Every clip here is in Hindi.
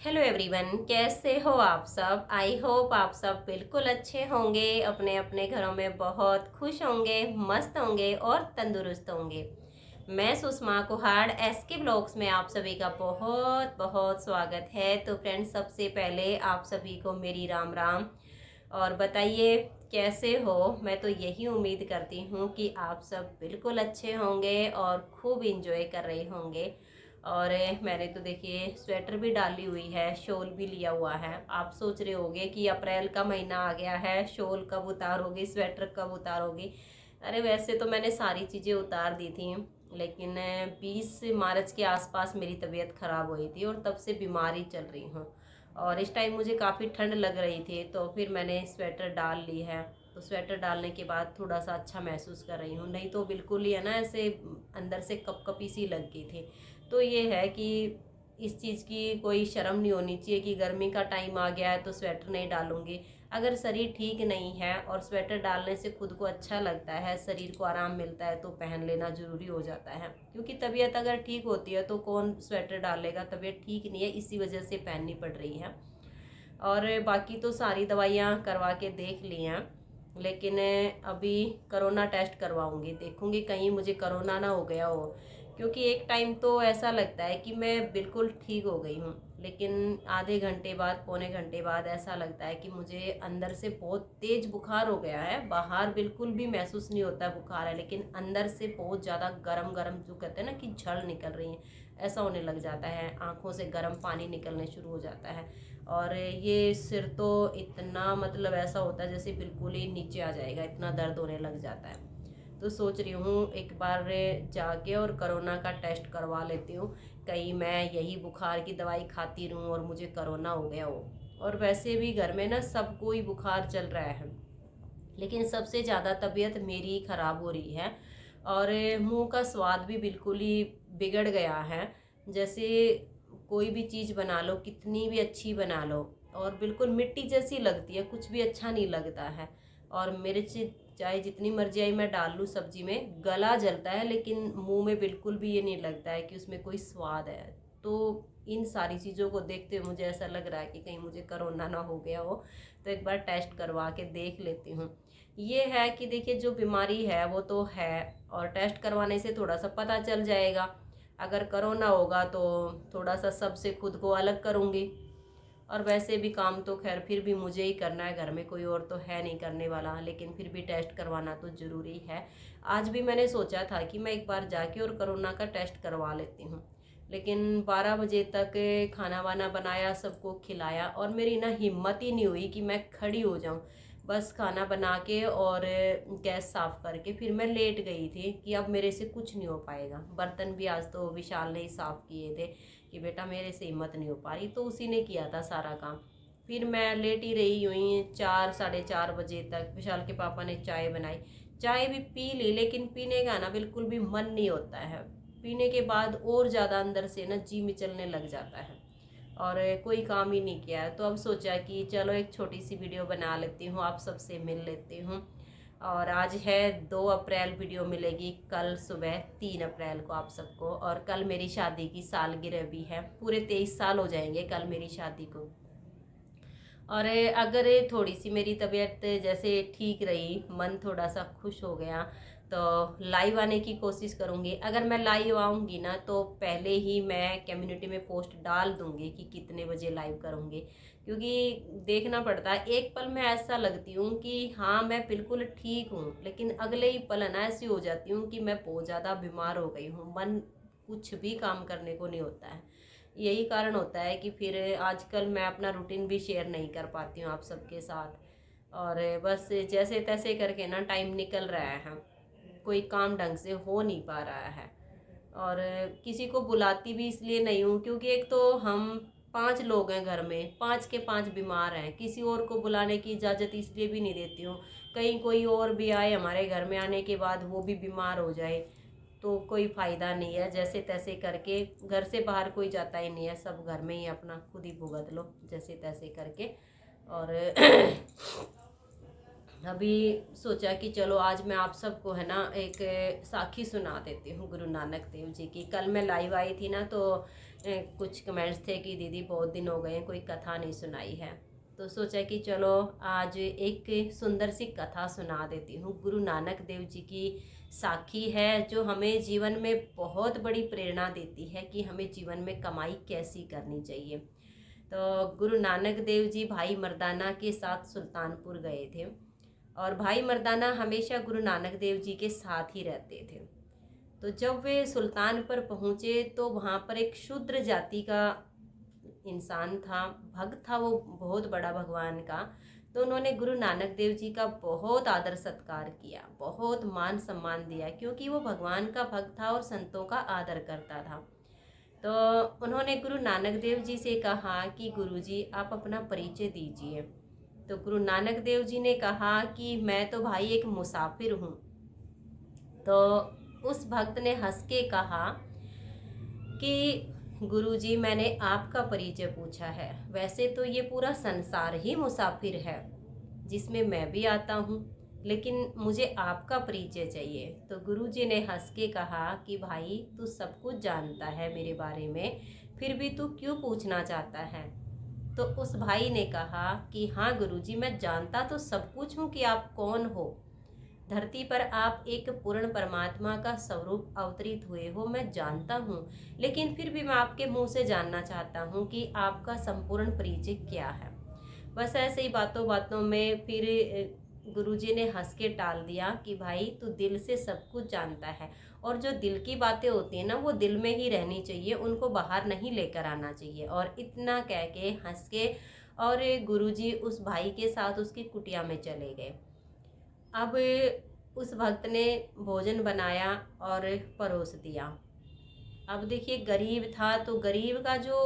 हेलो एवरीवन, कैसे हो आप सब। आई होप आप सब बिल्कुल अच्छे होंगे, अपने अपने घरों में बहुत खुश होंगे, मस्त होंगे और तंदुरुस्त होंगे। मैं सुषमा कुहाड़ एसके ब्लॉग्स में आप सभी का बहुत बहुत स्वागत है। तो फ्रेंड्स, सबसे पहले आप सभी को मेरी राम राम। और बताइए कैसे हो। मैं तो यही उम्मीद करती हूँ कि आप सब बिल्कुल अच्छे होंगे और खूब इंजॉय कर रहे होंगे। और मैंने तो देखिए स्वेटर भी डाली हुई है, शॉल भी लिया हुआ है। आप सोच रहे होंगे कि अप्रैल का महीना आ गया है, शॉल कब उतारोगी, स्वेटर कब उतारोगी। अरे वैसे तो मैंने सारी चीज़ें उतार दी थी, लेकिन 20 मार्च के आसपास मेरी तबीयत ख़राब हुई थी और तब से बीमारी चल रही हूँ। और इस टाइम मुझे काफ़ी ठंड लग रही थी, तो फिर मैंने स्वेटर डाल ली है। तो स्वेटर डालने के बाद थोड़ा सा अच्छा महसूस कर रही हूँ, नहीं तो बिल्कुल ही है ना, ऐसे अंदर से कपकपी सी लग गई थी। तो ये है कि इस चीज़ की कोई शर्म नहीं होनी चाहिए कि गर्मी का टाइम आ गया है तो स्वेटर नहीं डालूंगी। अगर शरीर ठीक नहीं है और स्वेटर डालने से खुद को अच्छा लगता है, शरीर को आराम मिलता है, तो पहन लेना ज़रूरी हो जाता है। क्योंकि तबीयत अगर ठीक होती है तो कौन स्वेटर डालेगा। तबीयत ठीक नहीं है, इसी वजह से पहननी पड़ रही है। और बाकी तो सारी दवाइयाँ करवा के देख ली हैं, लेकिन अभी कोरोना टेस्ट करवाऊंगी, देखूंगी कहीं मुझे कोरोना ना हो गया हो। क्योंकि एक टाइम तो ऐसा लगता है कि मैं बिल्कुल ठीक हो गई हूँ, लेकिन आधे घंटे बाद, पौने घंटे बाद ऐसा लगता है कि मुझे अंदर से बहुत तेज बुखार हो गया है। बाहर बिल्कुल भी महसूस नहीं होता बुखार है, लेकिन अंदर से बहुत ज़्यादा गरम गरम, जो कहते हैं ना कि झड़ निकल रही है, ऐसा होने लग जाता है। आँखों से गर्म पानी निकलने शुरू हो जाता है। और ये सिर तो इतना, मतलब ऐसा होता है जैसे बिल्कुल ही नीचे आ जाएगा, इतना दर्द होने लग जाता है। तो सोच रही हूँ एक बार जाके और कोरोना का टेस्ट करवा लेती हूँ, कहीं मैं यही बुखार की दवाई खाती रहूँ और मुझे कोरोना हो गया हो। और वैसे भी घर में ना सबको ही बुखार चल रहा है, लेकिन सबसे ज़्यादा तबीयत मेरी ही ख़राब हो रही है। और मुंह का स्वाद भी बिल्कुल ही बिगड़ गया है। जैसे कोई भी चीज़ बना लो, कितनी भी अच्छी बना लो, और बिल्कुल मिट्टी जैसी लगती है, कुछ भी अच्छा नहीं लगता है। और मिर्च चाहे जितनी मर्जी आई मैं डाल लूँ सब्जी में, गला जलता है, लेकिन मुंह में बिल्कुल भी ये नहीं लगता है कि उसमें कोई स्वाद है। तो इन सारी चीज़ों को देखते हुए मुझे ऐसा लग रहा है कि कहीं मुझे कोरोना ना हो गया हो। तो एक बार टेस्ट करवा के देख लेती हूँ। ये है कि देखिए, जो बीमारी है वो तो है, और टेस्ट करवाने से थोड़ा सा पता चल जाएगा। अगर कोरोना होगा तो थोड़ा सा सबसे खुद को अलग करूँगी। और वैसे भी काम तो खैर फिर भी मुझे ही करना है, घर में कोई और तो है नहीं करने वाला, लेकिन फिर भी टेस्ट करवाना तो ज़रूरी है। आज भी मैंने सोचा था कि मैं एक बार जाके और कोरोना का टेस्ट करवा लेती हूँ, लेकिन 12 बजे तक खाना वाना बनाया, सबको खिलाया, और मेरी ना हिम्मत ही नहीं हुई कि मैं खड़ी हो जाऊँ। बस खाना बना के और गैस साफ़ करके फिर मैं लेट गई थी कि अब मेरे से कुछ नहीं हो पाएगा। बर्तन भी आज तो विशाल ने ही साफ़ किए थे कि बेटा मेरे से हिम्मत नहीं हो पा रही, तो उसी ने किया था सारा काम। फिर मैं लेट ही रही हुई 4 साढ़े 4 बजे तक। विशाल के पापा ने चाय बनाई, चाय भी पी ली, लेकिन पीने का ना बिल्कुल भी मन नहीं होता है। पीने के बाद और ज़्यादा अंदर से ना जी मिचलने लग जाता है, और कोई काम ही नहीं किया है। तो अब सोचा कि चलो एक छोटी सी वीडियो बना लेती हूँ, आप सबसे मिल लेती हूँ। और आज है 2 अप्रैल, वीडियो मिलेगी कल सुबह 3 अप्रैल को आप सबको। और कल मेरी शादी की सालगिरह भी है, पूरे 23 साल हो जाएंगे कल मेरी शादी को। और अगर थोड़ी सी मेरी तबीयत जैसे ठीक रही, मन थोड़ा सा खुश हो गया, तो लाइव आने की कोशिश करूँगी। अगर मैं लाइव आऊँगी ना, तो पहले ही मैं कम्युनिटी में पोस्ट डाल दूँगी कि कितने बजे लाइव करूँगी। क्योंकि देखना पड़ता है, एक पल में ऐसा लगती हूँ कि हाँ मैं बिल्कुल ठीक हूँ, लेकिन अगले ही पल ना ऐसी हो जाती हूँ कि मैं बहुत ज़्यादा बीमार हो गई हूँ, मन कुछ भी काम करने को नहीं होता है। यही कारण होता है कि फिर आजकल मैं अपना रूटीन भी शेयर नहीं कर पाती हूँ आप सबके साथ। और बस जैसे तैसे करके ना टाइम निकल रहा है, कोई काम ढंग से हो नहीं पा रहा है। और किसी को बुलाती भी इसलिए नहीं हूँ क्योंकि एक तो हम 5 लोग हैं घर में, 5 के 5 बीमार हैं। किसी और को बुलाने की इजाज़त इसलिए भी नहीं देती हूँ, कहीं कोई और भी आए हमारे घर में, आने के बाद वो भी बीमार हो जाए तो कोई फ़ायदा नहीं है। जैसे तैसे करके, घर से बाहर कोई जाता ही नहीं है, सब घर में ही अपना खुद ही भुगत लो जैसे तैसे करके। और अभी सोचा कि चलो आज मैं आप सबको है ना एक साखी सुना देती हूँ गुरु नानक देव जी की। कल मैं लाइव आई थी ना, तो कुछ कमेंट्स थे कि दीदी बहुत दिन हो गए हैं कोई कथा नहीं सुनाई है, तो सोचा कि चलो आज एक सुंदर सी कथा सुना देती हूँ। गुरु नानक देव जी की साखी है जो हमें जीवन में बहुत बड़ी प्रेरणा देती है कि हमें जीवन में कमाई कैसी करनी चाहिए। तो गुरु नानक देव जी भाई मर्दाना के साथ सुल्तानपुर गए थे और भाई मर्दाना हमेशा गुरु नानक देव जी के साथ ही रहते थे। तो जब वे सुल्तान पर पहुँचे तो वहाँ पर एक शूद्र जाति का इंसान था, भक्त था वो बहुत बड़ा भगवान का। तो उन्होंने गुरु नानक देव जी का बहुत आदर सत्कार किया, बहुत मान सम्मान दिया, क्योंकि वो भगवान का भक्त था और संतों का आदर करता था। तो उन्होंने गुरु नानक देव जी से कहा कि गुरु जी आप अपना परिचय दीजिए। तो गुरु नानक देव जी ने कहा कि मैं तो भाई एक मुसाफिर हूँ। तो उस भक्त ने हंस के कहा कि गुरुजी मैंने आपका परिचय पूछा है, वैसे तो ये पूरा संसार ही मुसाफिर है जिसमें मैं भी आता हूँ, लेकिन मुझे आपका परिचय चाहिए। तो गुरुजी ने हंस के कहा कि भाई तू सब कुछ जानता है मेरे बारे में, फिर भी तू क्यों पूछना चाहता है। तो उस भाई ने कहा कि हाँ गुरुजी मैं जानता तो सब कुछ हूँ कि आप कौन हो, धरती पर आप एक पूर्ण परमात्मा का स्वरूप अवतरित हुए हो, मैं जानता हूँ, लेकिन फिर भी मैं आपके मुंह से जानना चाहता हूँ कि आपका संपूर्ण परिचय क्या है। बस ऐसे ही बातों बातों में फिर गुरुजी ने हंस के टाल दिया कि भाई तू दिल से सब कुछ जानता है, और जो दिल की बातें होती है ना वो दिल में ही रहनी चाहिए, उनको बाहर नहीं लेकर आना चाहिए। और इतना कह के हंस के और गुरुजी उस भाई के साथ उसकी कुटिया में चले गए। अब उस भक्त ने भोजन बनाया और परोस दिया। अब देखिए गरीब था, तो गरीब का जो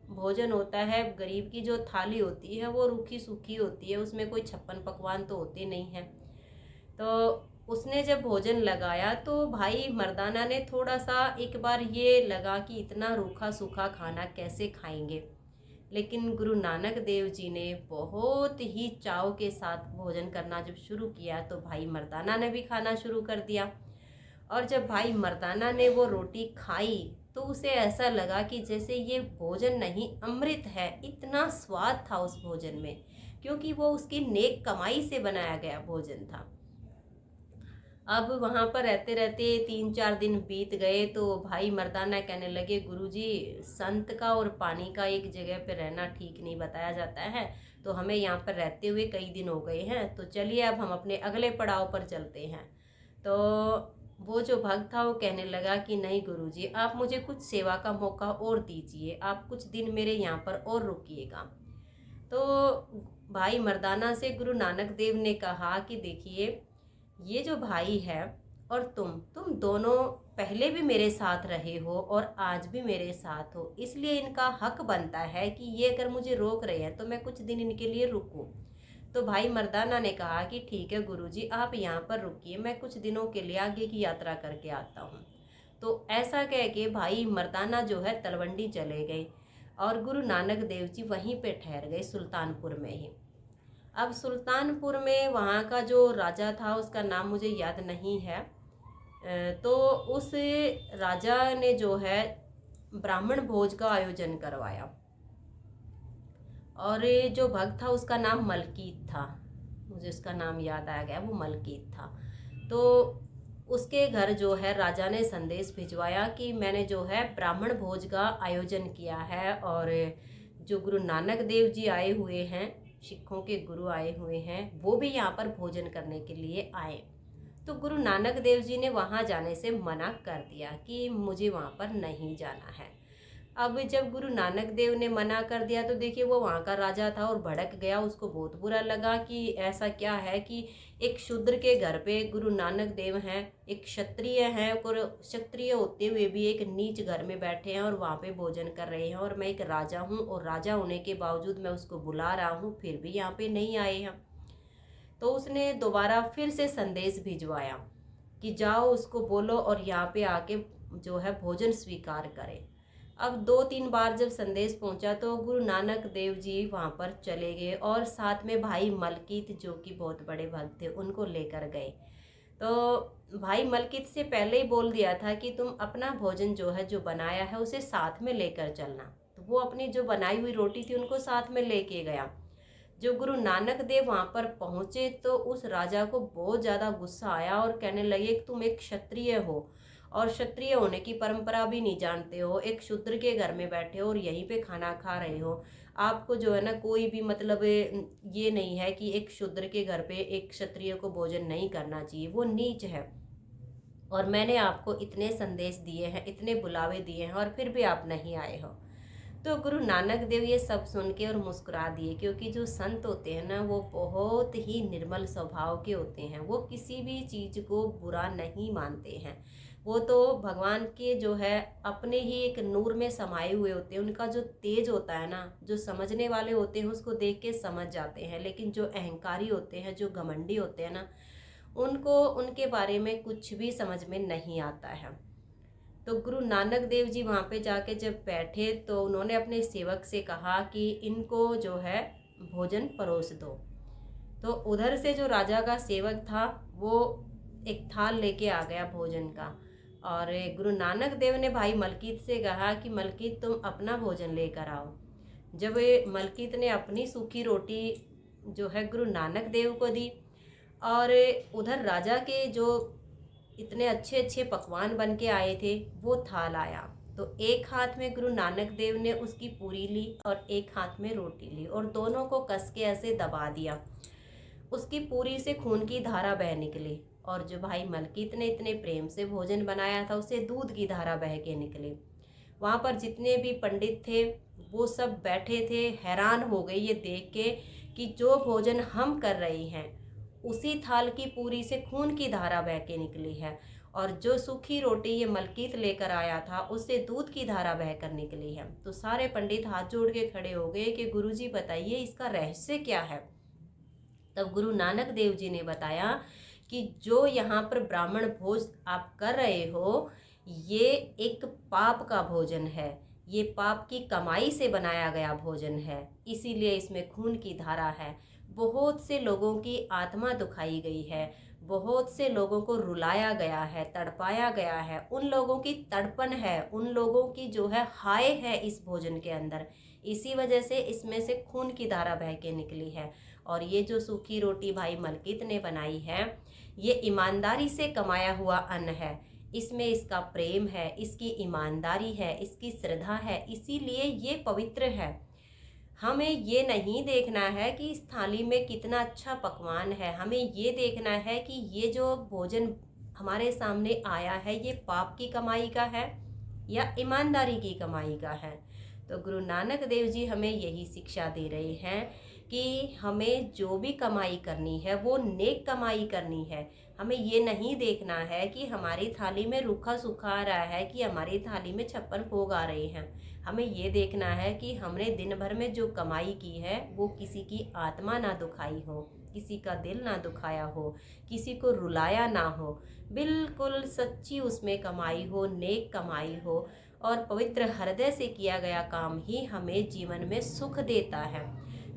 भोजन होता है, गरीब की जो थाली होती है वो रूखी सूखी होती है, उसमें कोई छप्पन पकवान तो होते नहीं हैं। तो उसने जब भोजन लगाया तो भाई मर्दाना ने थोड़ा सा एक बार ये लगा कि इतना रूखा सूखा खाना कैसे खाएंगे, लेकिन गुरु नानक देव जी ने बहुत ही चाव के साथ भोजन करना जब शुरू किया तो भाई मर्दाना ने भी खाना शुरू कर दिया। और जब भाई मर्दाना ने वो रोटी खाई तो उसे ऐसा लगा कि जैसे ये भोजन नहीं अमृत है, इतना स्वाद था उस भोजन में, क्योंकि वो उसकी नेक कमाई से बनाया गया भोजन था। अब वहाँ पर रहते रहते 3-4 दिन बीत गए तो भाई मर्दाना कहने लगे गुरुजी संत का और पानी का एक जगह पे रहना ठीक नहीं बताया जाता है, तो हमें यहाँ पर रहते हुए कई दिन हो गए हैं, तो चलिए अब हम अपने अगले पड़ाव पर चलते हैं। तो वो जो भक्त था वो कहने लगा कि नहीं गुरुजी आप मुझे कुछ सेवा का मौका और दीजिए, आप कुछ दिन मेरे यहाँ पर और रुकिएगा। तो भाई मर्दाना से गुरु नानक देव ने कहा कि देखिए ये जो भाई है और तुम दोनों पहले भी मेरे साथ रहे हो और आज भी मेरे साथ हो, इसलिए इनका हक बनता है कि ये अगर मुझे रोक रहे हैं तो मैं कुछ दिन इनके लिए रुकूं। तो भाई मर्दाना ने कहा कि ठीक है गुरुजी आप यहाँ पर रुकिए, मैं कुछ दिनों के लिए आगे की यात्रा करके आता हूँ। तो ऐसा कह के भाई मर्दाना जो है तलवंडी चले गए और गुरु नानक देव जी वहीं पे ठहर गए सुल्तानपुर में ही। अब सुल्तानपुर में वहाँ का जो राजा था उसका नाम मुझे याद नहीं है, तो उस राजा ने जो है ब्राह्मण भोज का आयोजन करवाया और जो भक्त था उसका नाम मलकीत था, मुझे उसका नाम याद आ गया, वो मलकीत था। तो उसके घर जो है राजा ने संदेश भिजवाया कि मैंने जो है ब्राह्मण भोज का आयोजन किया है और जो गुरु नानक देव जी आए हुए हैं, सिखों के गुरु आए हुए हैं, वो भी यहाँ पर भोजन करने के लिए आए। तो गुरु नानक देव जी ने वहाँ जाने से मना कर दिया कि मुझे वहाँ पर नहीं जाना है। अब जब गुरु नानक देव ने मना कर दिया तो देखिए वो वहाँ का राजा था और भड़क गया, उसको बहुत बुरा लगा कि ऐसा क्या है कि एक शूद्र के घर पे गुरु नानक देव हैं, एक क्षत्रिय हैं और क्षत्रिय होते हुए भी एक नीच घर में बैठे हैं और वहाँ पे भोजन कर रहे हैं, और मैं एक राजा हूँ और राजा होने के बावजूद मैं उसको बुला रहा हूँ फिर भी यहाँ पे नहीं आए हैं। तो उसने दोबारा फिर से संदेश भिजवाया कि जाओ उसको बोलो और यहाँ पे आके जो है भोजन स्वीकार करें। अब 2-3 बार जब संदेश पहुंचा तो गुरु नानक देव जी वहां पर चले गए और साथ में भाई मलकीत जो कि बहुत बड़े भक्त थे उनको लेकर गए। तो भाई मलकित से पहले ही बोल दिया था कि तुम अपना भोजन जो है, जो बनाया है, उसे साथ में लेकर चलना। तो वो अपनी जो बनाई हुई रोटी थी उनको साथ में लेके गया। जो गुरु नानक देव वहां पर पहुंचे तो उस राजा को बहुत ज़्यादा गुस्सा आया और कहने लगे कि तुम एक क्षत्रिय हो और क्षत्रिय होने की परंपरा भी नहीं जानते हो, एक शूद्र के घर में बैठे हो और यहीं पे खाना खा रहे हो। आपको जो है ना कोई भी मतलब ये नहीं है कि एक शूद्र के घर पे एक क्षत्रिय को भोजन नहीं करना चाहिए, वो नीच है। और मैंने आपको इतने संदेश दिए हैं, इतने बुलावे दिए हैं और फिर भी आप नहीं आए हो। तो गुरु नानक देव ये सब सुन के और मुस्कुरा दिए, क्योंकि जो संत होते हैं ना वो बहुत ही निर्मल स्वभाव के होते हैं। वो किसी भी चीज़ को बुरा नहीं मानते हैं। वो तो भगवान के जो है अपने ही एक नूर में समाये हुए होते हैं। उनका जो तेज होता है ना, जो समझने वाले होते हैं उसको देख के समझ जाते हैं, लेकिन जो अहंकारी होते हैं, जो घमंडी होते हैं ना, उनको उनके बारे में कुछ भी समझ में नहीं आता है। तो गुरु नानक देव जी वहाँ पे जाके जब बैठे तो उन्होंने अपने सेवक से कहा कि इनको जो है भोजन परोस दो। तो उधर से जो राजा का सेवक था वो एक थाल लेके आ गया भोजन का। और गुरु नानक देव ने भाई मलकीत से कहा कि मलकीत तुम अपना भोजन लेकर आओ। जब मलकीत ने अपनी सूखी रोटी जो है गुरु नानक देव को दी और उधर राजा के जो इतने अच्छे अच्छे पकवान बन के आए थे वो थाल आया, तो एक हाथ में गुरु नानक देव ने उसकी पूरी ली और एक हाथ में रोटी ली और दोनों को कस के ऐसे दबा दिया। उसकी पूरी से खून की धारा बह निकली और जो भाई मलकीत ने इतने प्रेम से भोजन बनाया था उसे दूध की धारा बह के निकली। वहाँ पर जितने भी पंडित थे वो सब बैठे थे, हैरान हो गए ये देख के कि जो भोजन हम कर रहे हैं उसी थाल की पूरी से खून की धारा बह के निकली है, और जो सूखी रोटी ये मलकीत लेकर आया था उससे दूध की धारा बह कर निकली है। तो सारे पंडित हाथ जोड़ के खड़े हो गए कि गुरुजी बताइए इसका रहस्य क्या है। तब गुरु नानक देव जी ने बताया कि जो यहाँ पर ब्राह्मण भोज आप कर रहे हो ये एक पाप का भोजन है, ये पाप की कमाई से बनाया गया भोजन है, इसीलिए इसमें खून की धारा है। बहुत से लोगों की आत्मा दुखाई गई है, बहुत से लोगों को रुलाया गया है, तड़पाया गया है, उन लोगों की तड़पन है, उन लोगों की जो है हाय है इस भोजन के अंदर। इसी वजह से इसमें से खून की धारा बह के निकली है। और ये जो सूखी रोटी भाई मलकीत ने बनाई है ये ईमानदारी से कमाया हुआ अन्न है, इसमें इसका प्रेम है, इसकी ईमानदारी है, इसकी श्रद्धा है, इसीलिए ये पवित्र है। हमें ये नहीं देखना है कि इस थाली में कितना अच्छा पकवान है, हमें ये देखना है कि ये जो भोजन हमारे सामने आया है ये पाप की कमाई का है या ईमानदारी की कमाई का है। तो गुरु नानक देव जी हमें यही शिक्षा दे रहे हैं कि हमें जो भी कमाई करनी है वो नेक कमाई करनी है। हमें ये नहीं देखना है कि हमारी थाली में रूखा सूखा आ रहा है कि हमारी थाली में 56 भोग आ रहे हैं। हमें ये देखना है कि हमने दिन भर में जो कमाई की है वो किसी की आत्मा ना दुखाई हो, किसी का दिल ना दुखाया हो, किसी को रुलाया ना हो, बिल्कुल सच्ची उसमें कमाई हो, नेक कमाई हो और पवित्र हृदय से किया गया काम ही हमें जीवन में सुख देता है।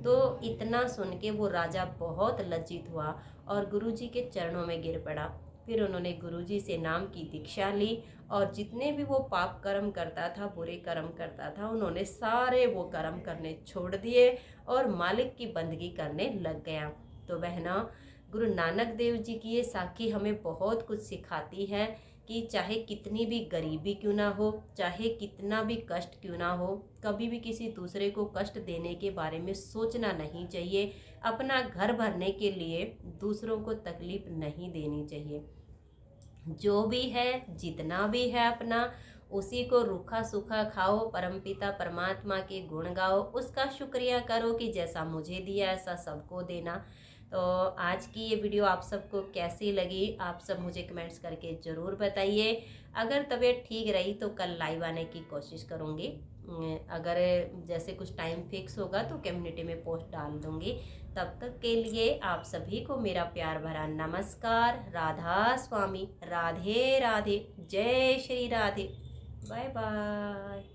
तो इतना सुन के वो राजा बहुत लज्जित हुआ और गुरुजी के चरणों में गिर पड़ा। फिर उन्होंने गुरुजी से नाम की दीक्षा ली और जितने भी वो पाप कर्म करता था, बुरे कर्म करता था, उन्होंने सारे वो कर्म करने छोड़ दिए और मालिक की बंदगी करने लग गया। तो बहना, गुरु नानक देव जी की ये साखी हमें बहुत कुछ सिखाती है कि चाहे कितनी भी गरीबी क्यों ना हो, चाहे कितना भी कष्ट क्यों ना हो, कभी भी किसी दूसरे को कष्ट देने के बारे में सोचना नहीं चाहिए। अपना घर भरने के लिए दूसरों को तकलीफ नहीं देनी चाहिए। जो भी है, जितना भी है अपना, उसी को रूखा सूखा खाओ, परमपिता परमात्मा के गुण गाओ, उसका शुक्रिया करो कि जैसा मुझे दिया ऐसा सबको देना। तो आज की ये वीडियो आप सबको कैसी लगी, आप सब मुझे कमेंट्स करके ज़रूर बताइए। अगर तबीयत ठीक रही तो कल लाइव आने की कोशिश करूँगी। अगर जैसे कुछ टाइम फिक्स होगा तो कम्युनिटी में पोस्ट डाल दूँगी। तब तक के लिए आप सभी को मेरा प्यार भरा नमस्कार। राधा स्वामी, राधे राधे, जय श्री राधे, बाय बाय।